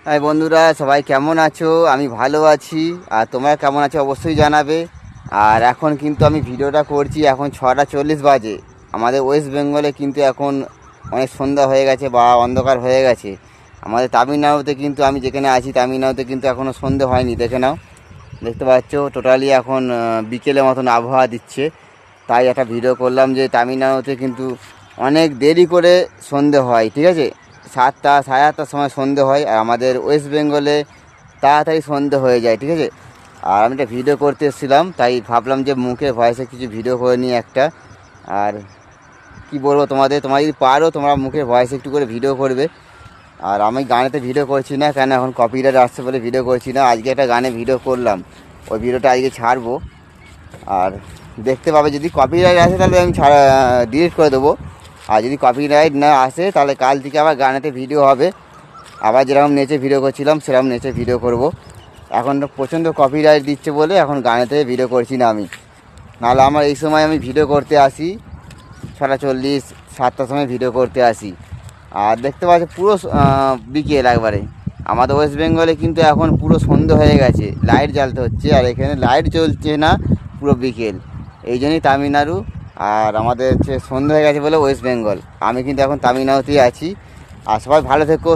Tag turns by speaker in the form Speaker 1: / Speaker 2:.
Speaker 1: High বন্ধুরা, সবাই কেমন আছো? আমি ভালো আছি। আর তোমরা কেমন আছো অবশ্যই জানাবে। আর এখন কিন্তু আমি ভিডিওটা করছি, এখন 6:40 বাজে। আমাদের ওয়েস্ট বেঙ্গলে কিন্তু এখন অনেক সন্ধ্যা হয়ে গেছে বা অন্ধকার হয়ে গেছে। আমাদের তামিলনাড়ুতে কিন্তু, আমি যেখানে আছি তামিলনাড়ুতে কিন্তু এখনও সন্ধে হয়নি। দেখে নাও, দেখতে পাচ্ছ টোটালি এখন বিকেলের মতন আবহাওয়া দিচ্ছে। তাই একটা ভিডিও করলাম যে তামিলনাড়ুতে কিন্তু অনেক দেরি করে সন্ধে হয়, ঠিক আছে? 7টা, 8:30টার সময় সন্ধে হয়। আর আমাদের ওয়েস্ট বেঙ্গলে তাড়াতাড়ি সন্ধে হয়ে যায়, ঠিক আছে? আর আমি একটা ভিডিও করতে এসেছিলাম, তাই ভাবলাম যে মুখে ভয়েসে কিছু ভিডিও করে নিই একটা। আর কি বলবো তোমাদের, তোমরা যদি পারো তোমরা মুখে ভয়েসে একটু করে ভিডিও করবে। আর আমি গানেতে ভিডিও করছি না, কেন এখন কপিরাইট আসছে বলে ভিডিও করছি না। আজকে একটা গানে ভিডিও করলাম, ওই ভিডিওটা আজকে ছাড়বো। আর দেখতে পাবে, যদি কপিরাইট আসে তাহলে আমি ডিলিট করে দেবো। আর যদি কপিরাইট না আসে তাহলে কাল থেকে আবার গানেতে ভিডিও হবে। আবার যেরকম নেচে ভিডিও করছিলাম সেরকম নেচে ভিডিও করব। এখন তো প্রচণ্ড কপিরাইট দিচ্ছে বলে এখন গানেতে ভিডিও করছি না আমি। নাহলে আমার এই সময় আমি ভিডিও করতে আসি 6:40, 7টার সময় ভিডিও করতে আসি। আর দেখতে পাচ্ছি পুরো বিকেল একবারে। আমাদের ওয়েস্ট বেঙ্গলে কিন্তু এখন পুরো সন্ধে হয়ে গেছে, লাইট জ্বালতে হচ্ছে। আর এখানে লাইট জ্বলছে না, পুরো বিকেল। এই জন্যই তামিলনাড়ু। আর আমাদের হচ্ছে সন্ধে হয়ে গেছে বলে ওয়েস্ট বেঙ্গল। আমি কিন্তু এখন তামিলনাড়ুতেই আছি। আর সবাই ভালো থেকো।